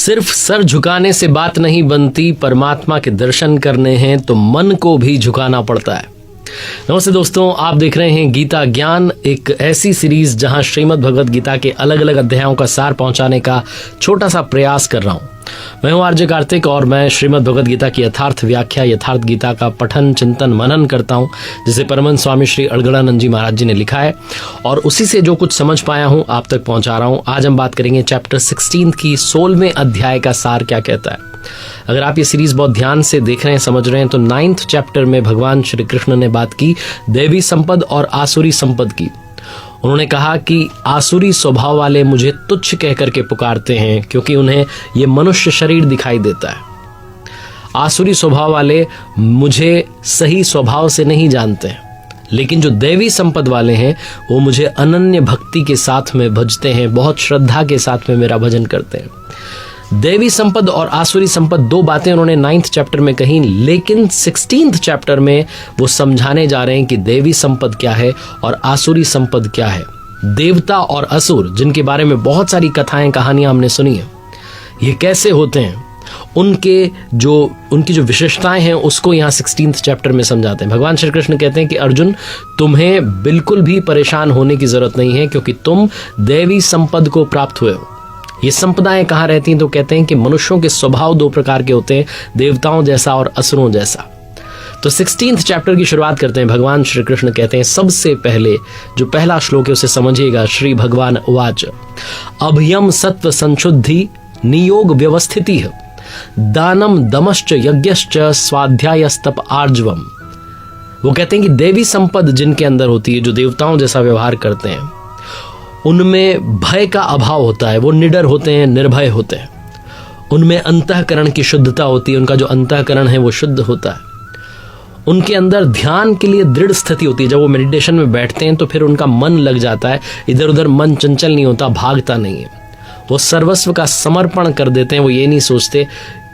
सिर्फ सर झुकाने से बात नहीं बनती, परमात्मा के दर्शन करने हैं तो मन को भी झुकाना पड़ता है। नमस्ते दोस्तों, आप देख रहे हैं गीता ज्ञान, एक ऐसी सीरीज जहां श्रीमद् भगवद गीता के अलग अलग अध्यायों का सार पहुंचाने का छोटा सा प्रयास कर रहा हूं। मैं हूं आरजे कार्तिक और मैं श्रीमद् भगवद गीता की यथार्थ व्याख्या, यथार्थ गीता का पठन चिंतन मनन करता हूं, जिसे परमहंस स्वामी श्री अड़गड़ानंद जी महाराज जी ने लिखा है और उसी से जो कुछ समझ पाया हूं आप तक पहुंचा रहा हूं। आज हम बात करेंगे चैप्टर 16 की 16वें अध्याय का सार क्या कहता है। अगर आप ये सीरीज बहुत ध्यान से देख रहे हैं, समझ रहे हैं, तो 9th चैप्टर में भगवान श्री कृष्ण ने बात की देवी संपद और आसुरी संपद की। उन्होंने कहा कि आसुरी स्वभाव वाले मुझे तुच्छ कह करके पुकारते हैं क्योंकि उन्हें ये मनुष्य शरीर दिखाई देता है। आसुरी स्वभाव वाले मुझे सही स्वभाव से नहीं जानते हैं, लेकिन जो देवी संपद वाले हैं वो मुझे अनन्य भक्ति के साथ में भजते हैं, बहुत श्रद्धा के साथ में मेरा भजन करते हैं। देवी संपद और आसुरी संपद दो बातें उन्होंने 9th चैप्टर में कही, लेकिन 16th चैप्टर में वो समझाने जा रहे हैं कि देवी संपद क्या है और आसुरी संपद क्या है। देवता और असुर, जिनके बारे में बहुत सारी कथाएं कहानियां हमने सुनी है, ये कैसे होते हैं, उनकी जो विशेषताएं हैं उसको यहाँ 16th चैप्टर में समझाते हैं। भगवान श्री कृष्ण कहते हैं कि अर्जुन, तुम्हें बिल्कुल भी परेशान होने की जरूरत नहीं है क्योंकि तुम देवी संपद को प्राप्त हुए हो। ये संपदाएं कहाँ रहती हैं? तो कहते हैं कि मनुष्यों के स्वभाव दो प्रकार के होते हैं, देवताओं जैसा और असुरों जैसा। तो 16th चैप्टर की शुरुआत करते हैं। भगवान श्री कृष्ण कहते हैं, सबसे पहले जो पहला श्लोक है उसे समझिएगा। श्री भगवान उवाच अभयम सत्व संशुद्धि नियोग व्यवस्थिति दानम दमश्च यज्ञश्च स्वाध्यायस्तप आर्जवम। वो कहते हैं कि देवी संपद जिनके अंदर होती है, जो देवताओं जैसा व्यवहार करते हैं, उनमें भय का अभाव होता है, वो निडर होते हैं, निर्भय होते हैं। उनमें अंतःकरण की शुद्धता होती है, उनका जो अंतःकरण है वो शुद्ध होता है। उनके अंदर ध्यान के लिए दृढ़ स्थिति होती है। जब वो मेडिटेशन में बैठते हैं तो फिर उनका मन लग जाता है, इधर उधर मन चंचल नहीं होता, भागता नहीं है। वो सर्वस्व का समर्पण कर देते हैं। वो ये नहीं सोचते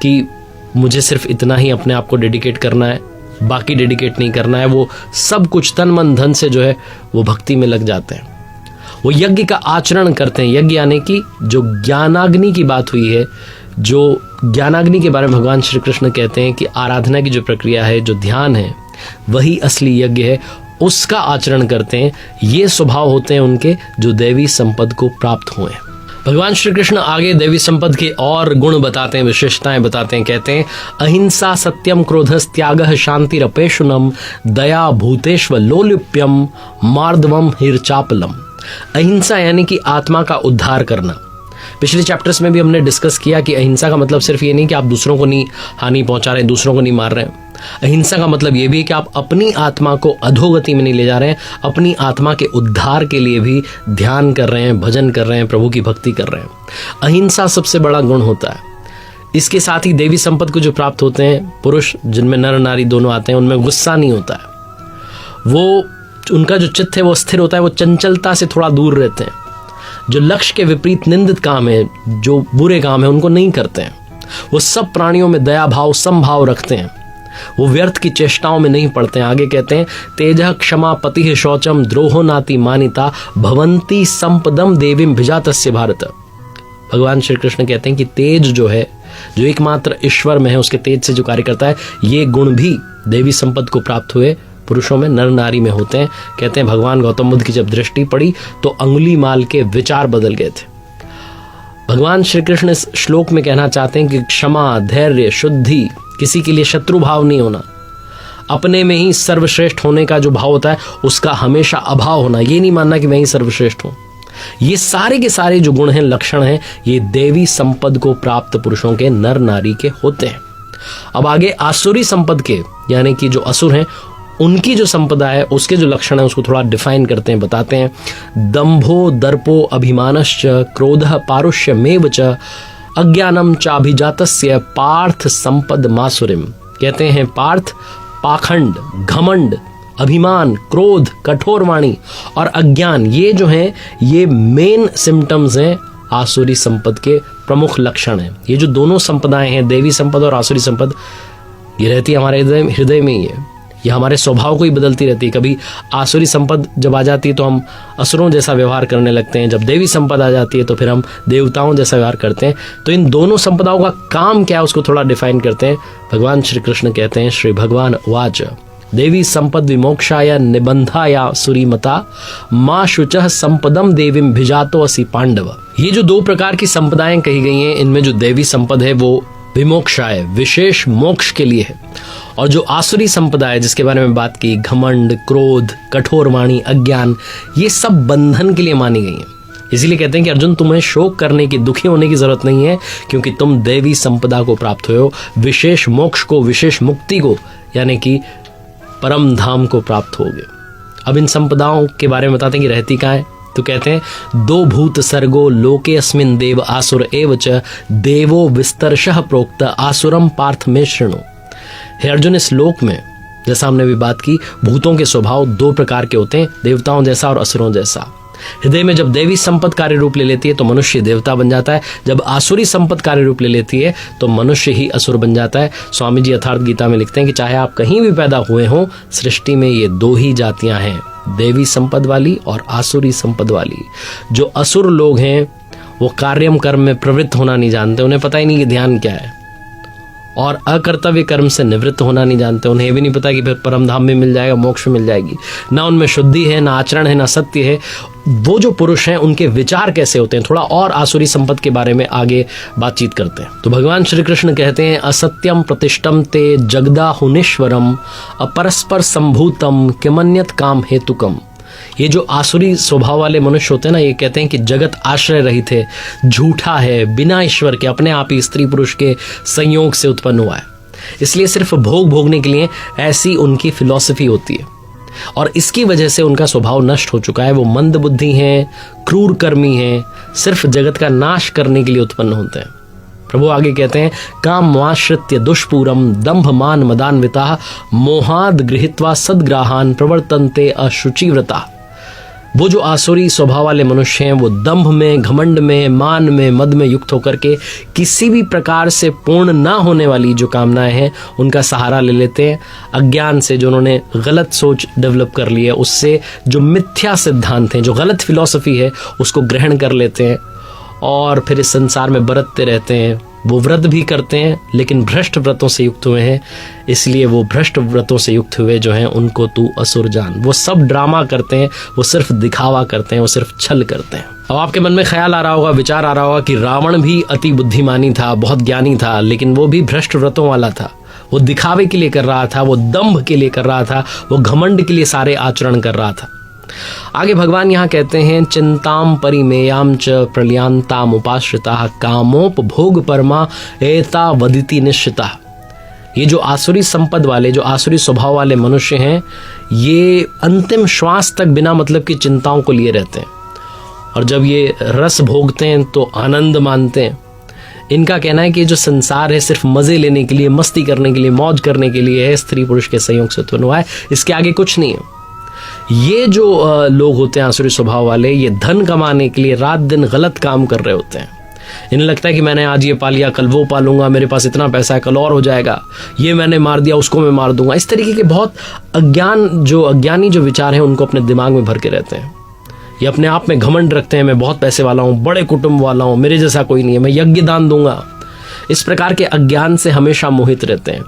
कि मुझे सिर्फ इतना ही अपने आप को डेडिकेट करना है, बाकी डेडिकेट नहीं करना है। वो सब कुछ तन मन धन से जो है वो भक्ति में लग जाते हैं। वो यज्ञ का आचरण करते हैं। यज्ञ यानी कि जो ज्ञानाग्नि की बात हुई है, जो ज्ञानाग्नि के बारे में भगवान श्री कृष्ण कहते हैं कि आराधना की जो प्रक्रिया है, जो ध्यान है, वही असली यज्ञ है, उसका आचरण करते हैं। ये स्वभाव होते हैं उनके जो देवी संपद को प्राप्त हुए हैं। भगवान श्री कृष्ण आगे देवी संपद के और गुण बताते हैं, विशेषताएं बताते हैं। कहते हैं अहिंसा सत्यम क्रोधस त्यागः शांतिरपेशुनम दया भूतेष्व लोलुप्यम मार्दवम हिरचापलम। अहिंसा यानी कि आत्मा का उद्धार करना। पिछले चैप्टर्स में भी हमने डिस्कस किया कि अहिंसा का मतलब सिर्फ ये नहीं कि आप दूसरों को नहीं हानि पहुंचा रहे हैं, दूसरों को नहीं मार रहे हैं। अहिंसा का मतलब ये भी है कि आप अपनी आत्मा को अधोगति में नहीं ले जा रहे हैं, अपनी आत्मा के उद्धार के लिए भी ध्यान कर रहे हैं, भजन कर रहे हैं, प्रभु की भक्ति कर रहे हैं। अहिंसा सबसे बड़ा गुण होता है। इसके साथ ही देवी संपद को जो प्राप्त होते हैं पुरुष, जिनमें नर नारी दोनों आते हैं, उनमें गुस्सा नहीं होता है। वो उनका जो चित्त है वो स्थिर होता है, वो चंचलता से थोड़ा दूर रहते हैं। जो लक्ष्य के विपरीत निंदित काम है, जो बुरे काम है, उनको नहीं करते हैं। वो सब प्राणियों में दया भाव समभाव रखते हैं। वो व्यर्थ की चेष्टाओं में नहीं पड़ते हैं। आगे कहते हैं तेजः क्षमा पतिः शौचम द्रोहो नाति मानिता भवंती संपदम देवीम भिजातस्य भारत। भगवान श्री कृष्ण कहते हैं कि तेज जो है, जो एकमात्र ईश्वर में है, उसके तेज से जो कार्य करता है, ये गुण भी देवी संपद को प्राप्त हुए पुरुषों में, नर नारी में होते हैं। कहते हैं भगवान गौतम बुद्ध की जब दृष्टि पड़ी तो अंगुली माल के विचार बदल गए थे। भगवान श्री कृष्ण इस श्लोक में कहना चाहते हैं कि क्षमा, धैर्य, शुद्धि, किसी के लिए शत्रु भाव नहीं होना, अपने में ही सर्वश्रेष्ठ होने का जो भाव होता है उसका हमेशा अभाव होना, ये नहीं मानना कि मैं ही सर्वश्रेष्ठ हूं। ये सारे के सारे जो गुण हैं, लक्षण हैं, ये देवी संपद को प्राप्त पुरुषों के, नर नारी के होते हैं। अब आगे आसुरी संपद के, यानी कि जो असुर हैं, उनकी जो संपदा है, उसके जो लक्षण है, उसको थोड़ा डिफाइन करते हैं, बताते हैं। दंभो दर्पो अभिमानश्च क्रोधः पारुष्यमेव च अज्ञानम चाभिजातस्य पार्थ संपद मासुरिम। कहते हैं पार्थ, पाखंड, घमंड, अभिमान, क्रोध, कठोर वाणी और अज्ञान, ये जो हैं ये मेन सिम्टम्स हैं आसुरी संपद के, प्रमुख लक्षण हैं। ये जो दोनों संपदाएं हैं, देवी संपद और आसुरी संपद, ये रहती है हमारे हृदय में ही है। यह हमारे स्वभाव को ही बदलती रहती है। कभी आसुरी संपद जब आ जाती है तो हम असुरों जैसा व्यवहार करने लगते हैं, जब देवी संपद आ जाती है तो फिर हम देवताओं जैसा व्यवहार करते हैं। तो इन दोनों संपदाओं का काम क्या है उसको थोड़ा डिफाइन करते हैं। भगवान श्री कृष्ण कहते हैं, श्री भगवान उवाच देवी संपद विमोक्षाय निबंधाया सुरीमता माँ शुचः संपदम देवीम भिजातो असि पांडव। ये जो दो प्रकार की संपदाएं कही गई हैं, इनमें जो देवी संपद है वो विमोक्षाय विशेष मोक्ष के लिए है, और जो आसुरी संपदा है जिसके बारे में बात की, घमंड, क्रोध, कठोर वाणी, अज्ञान, ये सब बंधन के लिए मानी गई हैं। इसीलिए कहते हैं कि अर्जुन तुम्हें शोक करने की, दुखी होने की जरूरत नहीं है, क्योंकि तुम देवी संपदा को प्राप्त हुए हो, विशेष मोक्ष को, विशेष मुक्ति को, यानी कि परम धाम को प्राप्त होगे। अब इन संपदाओं के बारे में बताते हैं कि रहती कहाँ है। तो कहते हैं दो भूत सर्गो लोके अस्मिन देव आसुर एवच देवो विस्तरशः प्रोक्त आसुरम पार्थ में शृणु। हे अर्जुन, इस लोक में जैसा हमने भी बात की, भूतों के स्वभाव दो प्रकार के होते हैं, देवताओं जैसा और असुरों जैसा। हृदय में जब देवी संपद कार्य रूप ले लेती है तो मनुष्य देवता बन जाता है, जब आसुरी संपद कार्य रूप ले लेती है तो मनुष्य ही असुर बन जाता है। स्वामी जी यथार्थ गीता में लिखते हैं कि चाहे आप कहीं भी पैदा हुए हों, सृष्टि में ये दो ही जातियां हैं, देवी संपद वाली और आसुरी संपद वाली। जो असुर लोग हैं वो कार्यम कर्म में प्रवृत्त होना नहीं जानते, उन्हें पता ही नहीं कि ध्यान क्या है, और अकर्तव्य कर्म से निवृत्त होना नहीं जानते, उन्हें भी नहीं पता कि फिर परम धाम में मिल जाएगा, मोक्ष मिल जाएगी। ना उनमें शुद्धि है, ना आचरण है, ना सत्य है। वो जो पुरुष हैं उनके विचार कैसे होते हैं, थोड़ा और आसुरी संपद के बारे में आगे बातचीत करते हैं। तो भगवान श्री कृष्ण कहते हैं, असत्यम प्रतिष्ठम ते जगदाहुनीश्वरम अपरस्पर संभूतम किमन्यत काम हेतुकम। ये जो आसुरी स्वभाव वाले मनुष्य होते हैं ना, ये कहते हैं कि जगत आश्रय रहित है, झूठा है, बिना ईश्वर के, अपने आप ही स्त्री पुरुष के संयोग से उत्पन्न हुआ है, इसलिए सिर्फ भोग भोगने के लिए ऐसी उनकी फिलॉसफी होती है, और इसकी वजह से उनका स्वभाव नष्ट हो चुका है। वो मंद बुद्धि हैं, क्रूर कर्मी हैं, सिर्फ जगत का नाश करने के लिए उत्पन्न होते हैं। प्रभु आगे कहते हैं, कामवाश्रित्य दुष्पूरम दंभ मान मदान्विता मोहाद गृहीत्वा सद्ग्राहान प्रवर्तन्ते अशुचिव्रता। वो जो आसुरी स्वभाव वाले मनुष्य हैं वो दंभ में, घमंड में, मान में, मद में युक्त होकर के किसी भी प्रकार से पूर्ण ना होने वाली जो कामनाएं हैं उनका सहारा ले लेते हैं। अज्ञान से जो उन्होंने गलत सोच डेवलप कर ली है, उससे जो मिथ्या सिद्धांत हैं, जो गलत फिलॉसफी है, उसको ग्रहण कर लेते हैं और फिर इस संसार में बरतते रहते हैं। वो व्रत भी करते हैं लेकिन भ्रष्ट व्रतों से युक्त हुए हैं, इसलिए वो भ्रष्ट व्रतों से युक्त हुए जो हैं उनको तू असुर जान। वो सब ड्रामा करते हैं, वो सिर्फ दिखावा करते हैं, वो सिर्फ छल करते हैं। अब आपके मन में ख्याल आ रहा होगा, विचार आ रहा होगा कि रावण भी अति बुद्धिमानी था, बहुत ज्ञानी था, लेकिन वो भी भ्रष्ट व्रतों वाला था। वो दिखावे के लिए कर रहा था, वो दंभ के लिए कर रहा था, वो घमंड के लिए सारे आचरण कर रहा था। आगे भगवान यहाँ कहते हैं, चिंताम परिमेयाम च प्रलयांताम उपाश्रिता कामोपभोग परमा एता वदिति निश्चिता। ये जो आसुरी संपद वाले, जो आसुरी स्वभाव वाले मनुष्य हैं, ये अंतिम श्वास तक बिना मतलब की चिंताओं को लिए रहते हैं, और जब ये रस भोगते हैं तो आनंद मानते हैं। इनका कहना है कि जो संसार है सिर्फ मजे लेने के लिए, मस्ती करने के लिए, मौज करने के लिए है, स्त्री पुरुष के संयोग से उत्पन्न हुआ है, इसके आगे कुछ नहीं है। ये जो लोग होते हैं आसुरी स्वभाव वाले, ये धन कमाने के लिए रात दिन गलत काम कर रहे होते हैं। इन्हें लगता है कि मैंने आज ये पा लिया, कल वो पालूंगा, मेरे पास इतना पैसा है, कल और हो जाएगा, ये मैंने मार दिया, उसको मैं मार दूंगा। इस तरीके के बहुत अज्ञानी जो विचार हैं उनको अपने दिमाग में भर के रहते हैं। ये अपने आप में घमंड रखते हैं, मैं बहुत पैसे वाला हूँ, बड़े कुटुंब वाला हूँ, मेरे जैसा कोई नहीं है, मैं यज्ञ दान दूंगा। इस प्रकार के अज्ञान से हमेशा मोहित रहते हैं।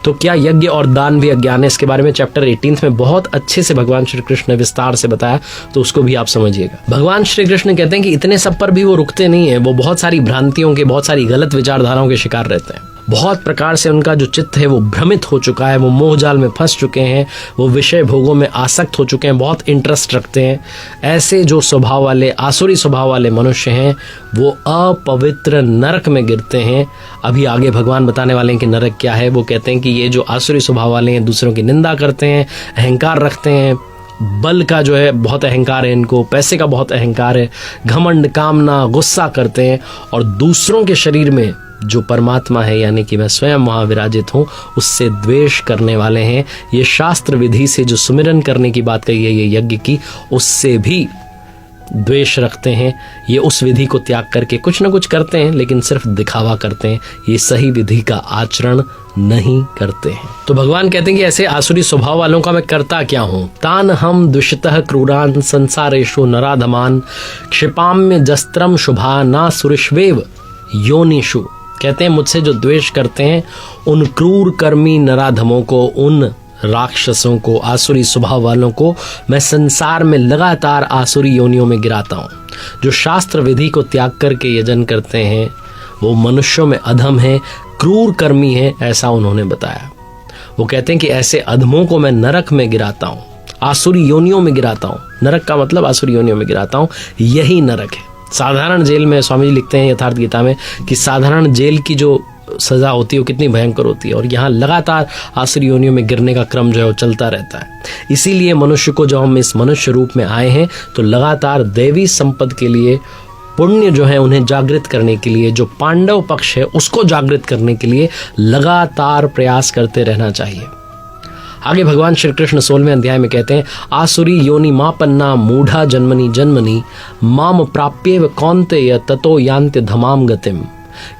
तो क्या यज्ञ और दान भी अज्ञान है? इसके बारे में चैप्टर 18 में बहुत अच्छे से भगवान श्री कृष्ण ने विस्तार से बताया, तो उसको भी आप समझिएगा। भगवान श्री कृष्ण कहते हैं कि इतने सब पर भी वो रुकते नहीं है, वो बहुत सारी भ्रांतियों के, बहुत सारी गलत विचारधाराओं के शिकार रहते हैं। बहुत प्रकार से उनका जो चित्त है वो भ्रमित हो चुका है, वो मोह जाल में फंस चुके हैं, वो विषय भोगों में आसक्त हो चुके हैं, बहुत इंटरेस्ट रखते हैं। ऐसे जो स्वभाव वाले, आसुरी स्वभाव वाले मनुष्य हैं वो अपवित्र नरक में गिरते हैं। अभी आगे भगवान बताने वाले हैं कि नरक क्या है। वो कहते हैं कि ये जो आसुरी स्वभाव वाले हैं दूसरों की निंदा करते हैं, अहंकार रखते हैं, बल का जो है बहुत अहंकार है इनको, पैसे का बहुत अहंकार है, घमंड, कामना, गुस्सा करते हैं, और दूसरों के शरीर में जो परमात्मा है यानी कि मैं स्वयं वहां विराजित हूं, उससे द्वेष करने वाले हैं। ये शास्त्र विधि से जो सुमिरन करने की बात कही है, ये यज्ञ की, उससे भी द्वेष रखते हैं, ये उस विधि को त्याग करके कुछ न कुछ करते हैं, लेकिन सिर्फ दिखावा करते हैं, ये सही विधि का आचरण नहीं करते हैं। तो भगवान कहते हैं कि ऐसे आसुरी स्वभाव वालों का मैं करता क्या हूं। तान हम दुष्टः क्रूरान संसारेषु नराधमान क्षिपाम्य जस्त्रम शुभा ना सुरिष्वेव योनिषु। कहते हैं मुझसे जो द्वेष करते हैं उन क्रूर कर्मी नराधमों को, उन राक्षसों को, आसुरी स्वभाव वालों को मैं संसार में लगातार आसुरी योनियों में गिराता हूँ। जो शास्त्र विधि को त्याग करके यजन करते हैं वो मनुष्यों में अधम है, क्रूर कर्मी है, ऐसा उन्होंने बताया। वो कहते हैं कि ऐसे अधमों को मैं नरक में गिराता हूँ, आसुरी योनियों में गिराता हूँ। नरक का मतलब आसुरी योनियों में गिराता हूँ, यही नरक है। साधारण जेल में, स्वामी जी लिखते हैं यथार्थ गीता में कि साधारण जेल की जो सजा होती है वो कितनी भयंकर होती है, और यहाँ लगातार आसुरी योनियों में गिरने का क्रम जो है वो चलता रहता है। इसीलिए मनुष्य को जब हम इस मनुष्य रूप में आए हैं तो लगातार दैवी संपद के लिए, पुण्य जो है उन्हें जागृत करने के लिए, जो पांडव पक्ष है उसको जागृत करने के लिए लगातार प्रयास करते रहना चाहिए। आगे भगवान श्री कृष्ण 16वें अध्याय में कहते हैं, आसुरी योनि मापन्ना मूढ़ा जन्मनि जन्मनि माम प्राप्येव कौन्तेय ततो यान्ति धमाम गतिम।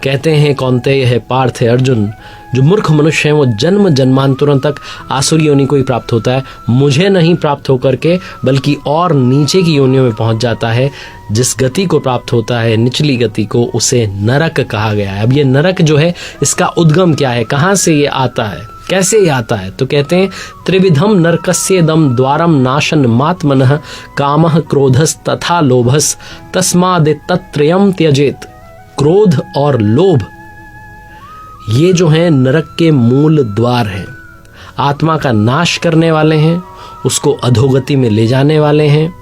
कहते हैं कौन्तेय है, पार्थ है, अर्जुन, जो मूर्ख मनुष्य हैं वो जन्म जन्मांतरों तक आसुरी योनि को ही प्राप्त होता है, मुझे नहीं प्राप्त होकर के बल्कि और नीचे की योनियों में पहुंच जाता है। जिस गति को प्राप्त होता है, निचली गति को, उसे नरक कहा गया है। अब ये नरक जो है इसका उद्गम क्या है, कहाँ से ये आता है, कैसे ये आता है? तो कहते हैं त्रिविधम नरकस्येदम द्वारम नाशन मात्मनः कामः क्रोधस तथा लोभस तस्मादे तत्त्रयम् त्यजेत। क्रोध और लोभ ये जो हैं नरक के मूल द्वार हैं, आत्मा का नाश करने वाले हैं, उसको अधोगति में ले जाने वाले हैं।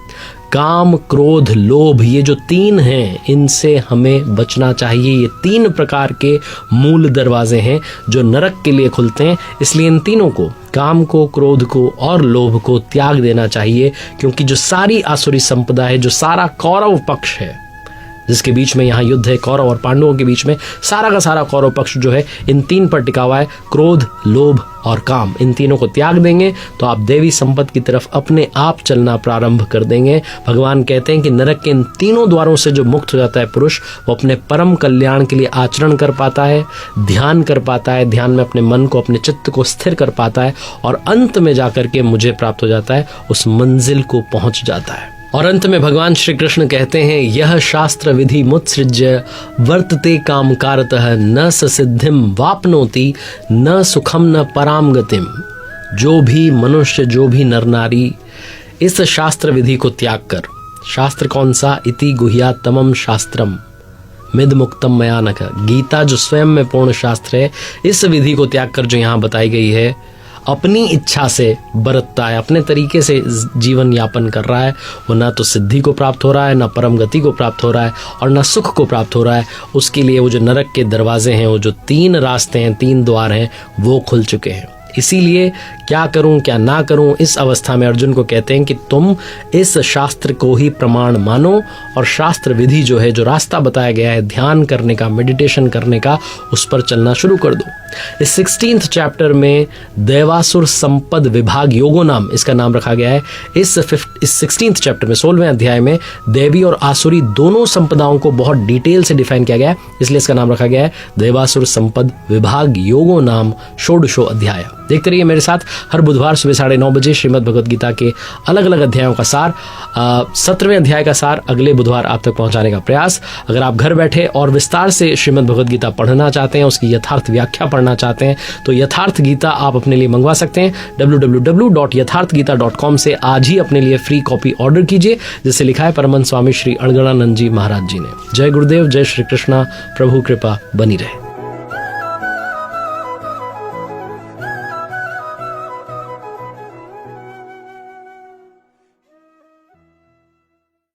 काम, क्रोध, लोभ, ये जो तीन हैं इनसे हमें बचना चाहिए। ये तीन प्रकार के मूल दरवाजे हैं जो नरक के लिए खुलते हैं। इसलिए इन तीनों को, काम को, क्रोध को और लोभ को त्याग देना चाहिए, क्योंकि जो सारी आसुरी संपदा है, जो सारा कौरव पक्ष है जिसके बीच में यहाँ युद्ध है, कौरव और पांडवों के बीच में, सारा का सारा कौरव पक्ष जो है इन तीन पर टिका हुआ है, क्रोध, लोभ और काम। इन तीनों को त्याग देंगे तो आप देवी संपद की तरफ अपने आप चलना प्रारंभ कर देंगे। भगवान कहते हैं कि नरक के इन तीनों द्वारों से जो मुक्त हो जाता है पुरुष, वो अपने परम कल्याण के लिए आचरण कर पाता है, ध्यान कर पाता है, ध्यान में अपने मन को, अपने चित्त को स्थिर कर पाता है, और अंत में जाकर के मुझे प्राप्त हो जाता है, उस मंजिल को पहुंच जाता है। और अंत में भगवान श्री कृष्ण कहते हैं, यह शास्त्र विधि मुत्सृज्य वर्तते काम कारतः न सिद्धिम वापनोति न सुखम न पराम गतिम। जो भी मनुष्य, जो भी नर नारी इस शास्त्र विधि को त्याग कर, शास्त्र कौन सा? इति गुह्यात्तमम शास्त्रम मिद मुक्तम मया नख। गीता जो स्वयं में पूर्ण शास्त्र है, इस विधि को त्याग कर जो यहाँ बताई गई है, अपनी इच्छा से बरतता है, अपने तरीके से जीवन यापन कर रहा है, वो ना तो सिद्धि को प्राप्त हो रहा है, ना परम गति को प्राप्त हो रहा है, और ना सुख को प्राप्त हो रहा है। उसके लिए वो जो नरक के दरवाजे हैं, वो जो तीन रास्ते हैं, तीन द्वार हैं, वो खुल चुके हैं। इसीलिए क्या करूं क्या ना करूं, इस अवस्था में अर्जुन को कहते हैं कि तुम इस शास्त्र को ही प्रमाण मानो, और शास्त्र विधि जो है, जो रास्ता बताया गया है ध्यान करने का, मेडिटेशन करने का, उस पर चलना शुरू कर दो। इस 16th चैप्टर में देवासुर संपद विभाग योगो नाम इसका नाम रखा गया है। इस 16th चैप्टर में, 16वें अध्याय में देवी और आसुरी दोनों संपदाओं को बहुत डिटेल से डिफाइन किया गया है, इसलिए इसका नाम रखा गया है देवासुर संपद विभाग योगो नाम षोडशो अध्याय। देखते रहिए मेरे साथ हर बुधवार सुबह 9:30 बजे श्रीमद् भगवद गीता के अलग अलग अध्यायों का सार, 17वें अध्याय का सार अगले बुधवार आप तक पहुंचाने का प्रयास। अगर आप घर बैठे और विस्तार से श्रीमद् भगवद गीता पढ़ना चाहते हैं, उसकी यथार्थ व्याख्या पढ़ना चाहते हैं, तो यथार्थ गीता आप अपने लिए मंगवा सकते हैं। www.यथार्थगीता.com से आज ही अपने लिए फ्री कॉपी ऑर्डर कीजिए, जिसे लिखा है परमहंस स्वामी श्री अणगणानंद जी महाराज जी ने। जय गुरुदेव, जय श्री कृष्णा, प्रभु कृपा बनी रहे।